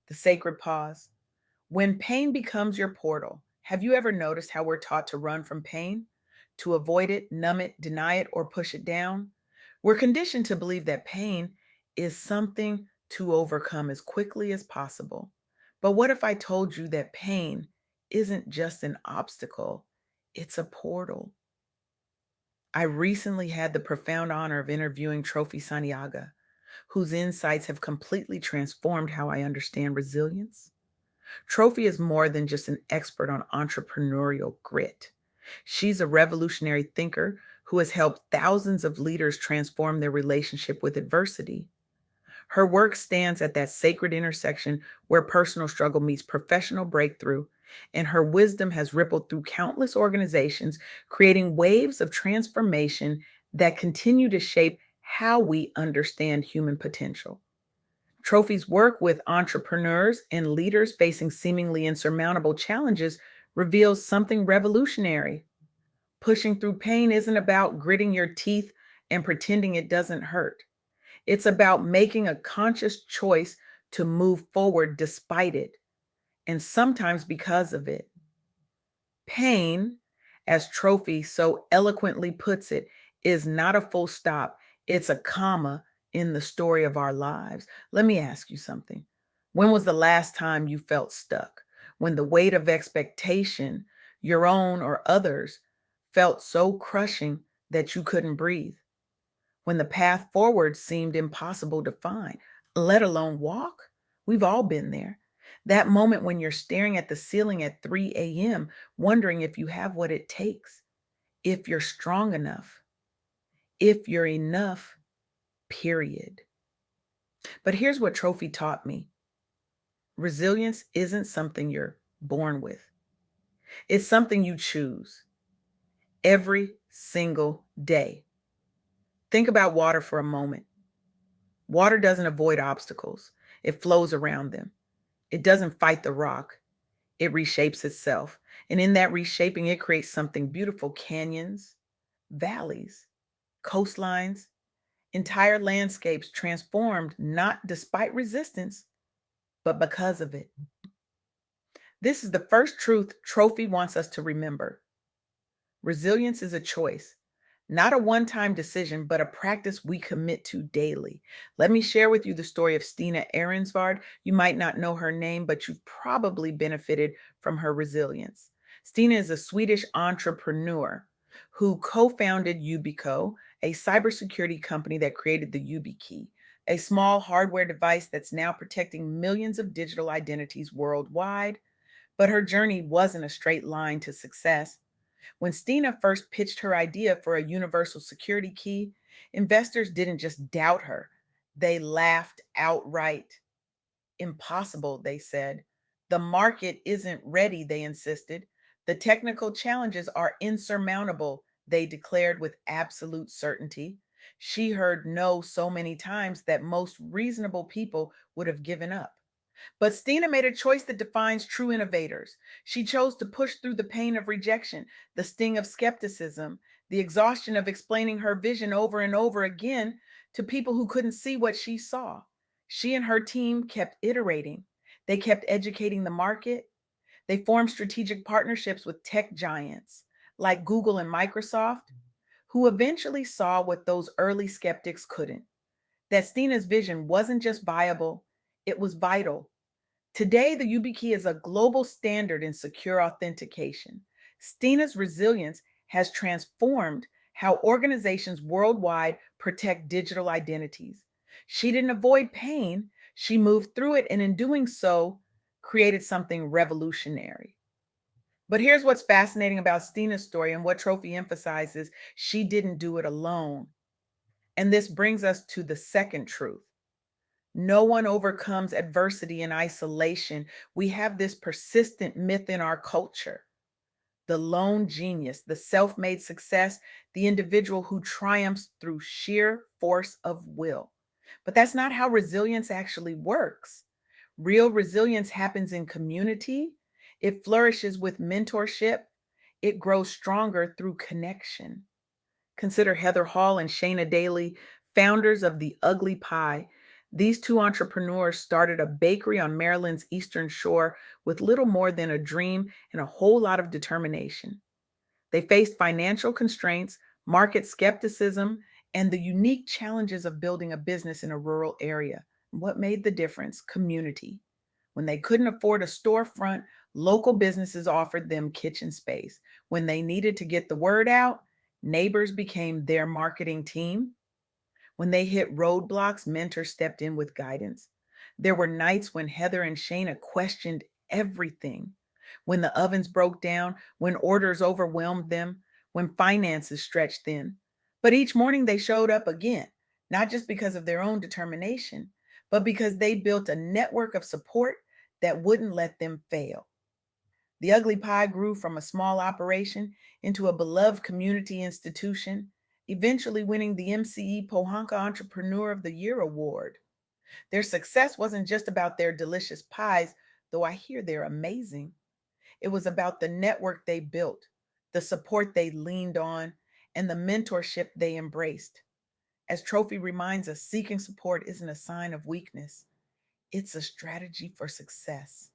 The sacred pause. When pain becomes your portal, have you ever noticed how we're taught to run from pain? To avoid it, numb it, deny it, or push it down? We're conditioned to believe that pain is something to overcome as quickly as possible. But what if I told you that pain isn't just an obstacle, it's a portal? I recently had the profound honor of interviewing Trophy Santiaga, whose insights have completely transformed how I understand resilience. Trophy is more than just an expert on entrepreneurial grit. She's a revolutionary thinker who has helped thousands of leaders transform their relationship with adversity. Her work stands at that sacred intersection where personal struggle meets professional breakthrough, and her wisdom has rippled through countless organizations, creating waves of transformation that continue to shape how we understand human potential. Trophy's work with entrepreneurs and leaders facing seemingly insurmountable challenges reveals something revolutionary. Pushing through pain isn't about gritting your teeth and pretending it doesn't hurt. It's about making a conscious choice to move forward despite it, and sometimes because of it. Pain, as Trophy so eloquently puts it, is not a full stop, it's a comma in the story of our lives. Let me ask you something. When was the last time you felt stuck? When the weight of expectation, your own or others, felt so crushing that you couldn't breathe? When the path forward seemed impossible to find, let alone walk? We've all been there. That moment when you're staring at the ceiling at 3 a.m., wondering if you have what it takes, if you're strong enough, if you're enough, period. But here's what Trophy taught me: resilience isn't something you're born with, it's something you choose every single day. Think about water for a moment. Water doesn't avoid obstacles, it flows around them. It doesn't fight the rock, it reshapes itself. And in that reshaping, it creates something beautiful: canyons, valleys, coastlines, entire landscapes transformed not despite resistance, but because of it. This is the first truth Trophy wants us to remember. Resilience is a choice, not a one time decision, but a practice we commit to daily. Let me share with you the story of Stina Ahrensvard. You might not know her name, but you've probably benefited from her resilience. Stina is a Swedish entrepreneur who co founded Yubico, a cybersecurity company that created the YubiKey, a small hardware device that's now protecting millions of digital identities worldwide. But her journey wasn't a straight line to success. When Stina first pitched her idea for a universal security key, investors didn't just doubt her, they laughed outright. Impossible, they said. The market isn't ready, they insisted. The technical challenges are insurmountable, they declared with absolute certainty. She heard no so many times that most reasonable people would have given up. But Stina made a choice that defines true innovators. She chose to push through the pain of rejection, the sting of skepticism, the exhaustion of explaining her vision over and over again to people who couldn't see what she saw. She and her team kept iterating. They kept educating the market. They formed strategic partnerships with tech giants like Google and Microsoft, who eventually saw what those early skeptics couldn't: that Stina's vision wasn't just viable, it was vital. Today, the YubiKey is a global standard in secure authentication. Stina's resilience has transformed how organizations worldwide protect digital identities. She didn't avoid pain, she moved through it, and in doing so, created something revolutionary. But here's what's fascinating about Stina's story and what Trophy emphasizes: she didn't do it alone. And this brings us to the second truth: no one overcomes adversity in isolation. We have this persistent myth in our culture: the lone genius, the self made success, the individual who triumphs through sheer force of will. But that's not how resilience actually works. Real resilience happens in community, it flourishes with mentorship, it grows stronger through connection. Consider Heather Hall and Shayna Daly, founders of The Ugly Pie. These two entrepreneurs started a bakery on Maryland's Eastern Shore with little more than a dream and a whole lot of determination. They faced financial constraints, market skepticism, and the unique challenges of building a business in a rural area. What made the difference? Community. When they couldn't afford a storefront, local businesses offered them kitchen space. When they needed to get the word out, neighbors became their marketing team. When they hit roadblocks, mentors stepped in with guidance. There were nights when Heather and Shayna questioned everything. When the ovens broke down, when orders overwhelmed them, when finances stretched thin. But each morning they showed up again, not just because of their own determination, but because they built a network of support that wouldn't let them fail. The Ugly Pie grew from a small operation into a beloved community institution, eventually winning the MCE Pohanka Entrepreneur of the Year award. Their success wasn't just about their delicious pies, though I hear they're amazing. It was about the network they built, the support they leaned on, and the mentorship they embraced. As Trophy reminds us, seeking support isn't a sign of weakness, it's a strategy for success.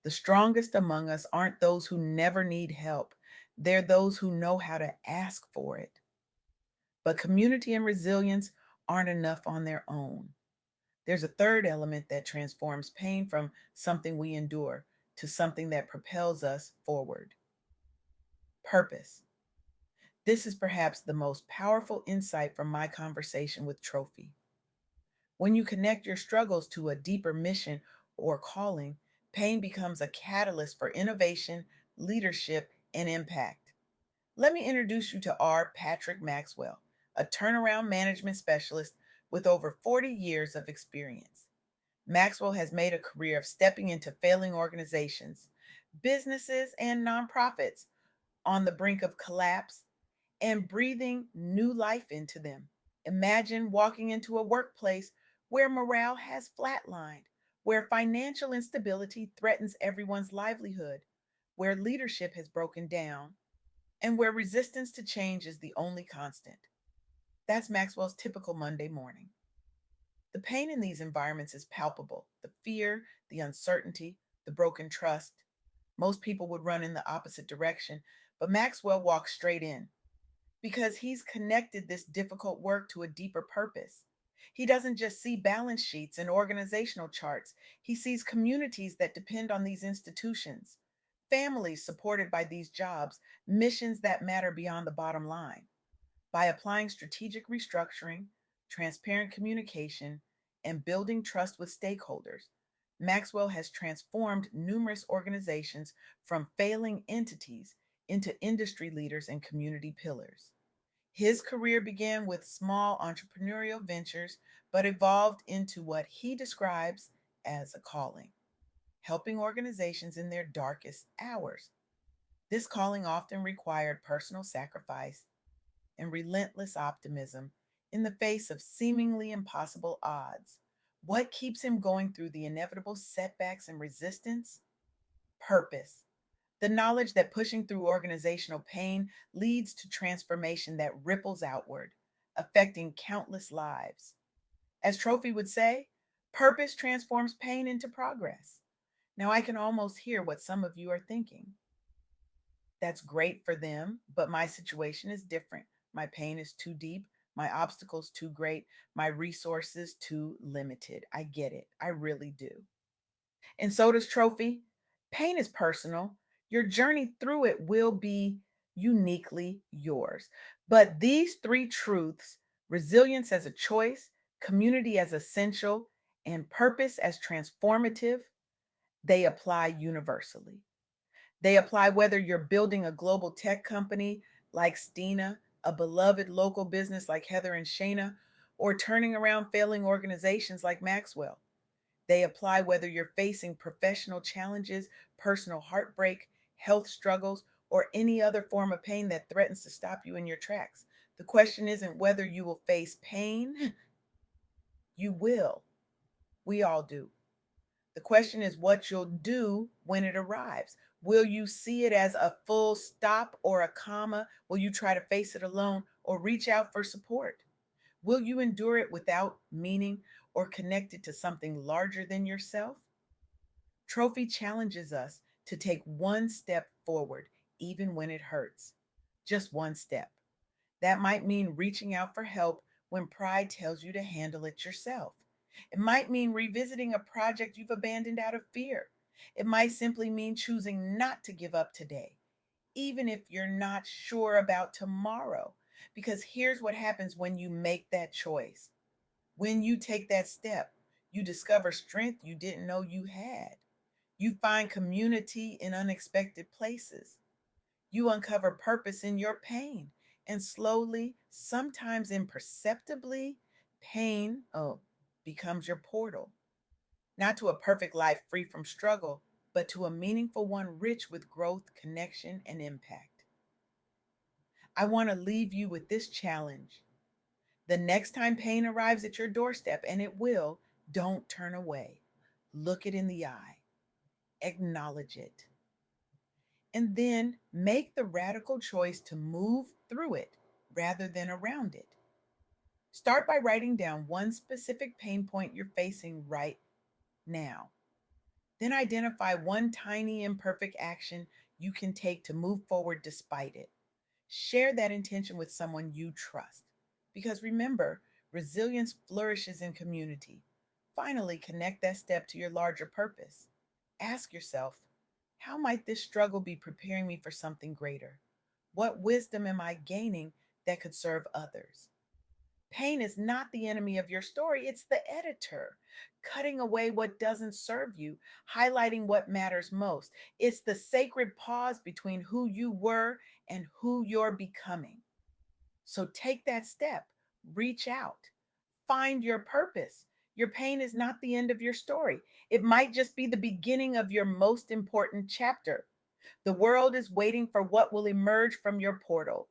The strongest among us aren't those who never need help, they're those who know how to ask for it. But community and resilience aren't enough on their own. There's a third element that transforms pain from something we endure to something that propels us forward: purpose. This is perhaps the most powerful insight from my conversation with Trophy. When you connect your struggles to a deeper mission or calling, pain becomes a catalyst for innovation, leadership, and impact. Let me introduce you to R. Patrick Maxwell, a turnaround management specialist with over 40 years of experience. Maxwell has made a career of stepping into failing organizations, businesses, and nonprofits on the brink of collapse and breathing new life into them. Imagine walking into a workplace where morale has flatlined, where financial instability threatens everyone's livelihood, where leadership has broken down, and where resistance to change is the only constant. That's Maxwell's typical Monday morning. The pain in these environments is palpable: the fear, the uncertainty, the broken trust. Most people would run in the opposite direction, but Maxwell walks straight in because he's connected this difficult work to a deeper purpose. He doesn't just see balance sheets and organizational charts, he sees communities that depend on these institutions, families supported by these jobs, missions that matter beyond the bottom line. By applying strategic restructuring, transparent communication, and building trust with stakeholders, Maxwell has transformed numerous organizations from failing entities into industry leaders and community pillars. His career began with small entrepreneurial ventures, but evolved into what he describes as a calling: helping organizations in their darkest hours. This calling often required personal sacrifice and relentless optimism in the face of seemingly impossible odds. What keeps him going through the inevitable setbacks and resistance? Purpose. The knowledge that pushing through organizational pain leads to transformation that ripples outward, affecting countless lives. As Trophy would say, purpose transforms pain into progress. Now, I can almost hear what some of you are thinking. That's great for them, but my situation is different. My pain is too deep, my obstacles too great, my resources too limited. I get it. I really do. And so does Trophy. Pain is personal. Your journey through it will be uniquely yours. But these three truths: resilience as a choice, community as essential, and purpose as transformative, they apply universally. They apply whether you're building a global tech company like Stina, a beloved local business like Heather and Shayna, or turning around failing organizations like Maxwell. They apply whether you're facing professional challenges, personal heartbreak, health struggles, or any other form of pain that threatens to stop you in your tracks. The question isn't whether you will face pain, you will. We all do. The question is what you'll do when it arrives. Will you see it as a full stop or a comma? Will you try to face it alone or reach out for support? Will you endure it without meaning or connected to something larger than yourself? Trophy challenges us to take one step forward, even when it hurts. Just one step. That might mean reaching out for help when pride tells you to handle it yourself. It might mean revisiting a project you've abandoned out of fear. It might simply mean choosing not to give up today, even if you're not sure about tomorrow. Because here's what happens when you make that choice. When you take that step, you discover strength you didn't know you had. You find community in unexpected places. You uncover purpose in your pain. And slowly, sometimes imperceptibly, pain becomes your portal, not to a perfect life free from struggle, but to a meaningful one rich with growth, connection, and impact. I want to leave you with this challenge. The next time pain arrives at your doorstep, and it will, don't turn away. Look it in the eye, acknowledge it, and then make the radical choice to move through it rather than around it. Start by writing down one specific pain point you're facing right now. Then identify one tiny imperfect action you can take to move forward despite it. Share that intention with someone you trust. Because remember, resilience flourishes in community. Finally, connect that step to your larger purpose. Ask yourself, how might this struggle be preparing me for something greater? What wisdom am I gaining that could serve others? Pain is not the enemy of your story, it's the editor, cutting away what doesn't serve you, highlighting what matters most. It's the sacred pause between who you were and who you're becoming. So take that step, reach out, find your purpose. Your pain is not the end of your story. It might just be the beginning of your most important chapter. The world is waiting for what will emerge from your portal.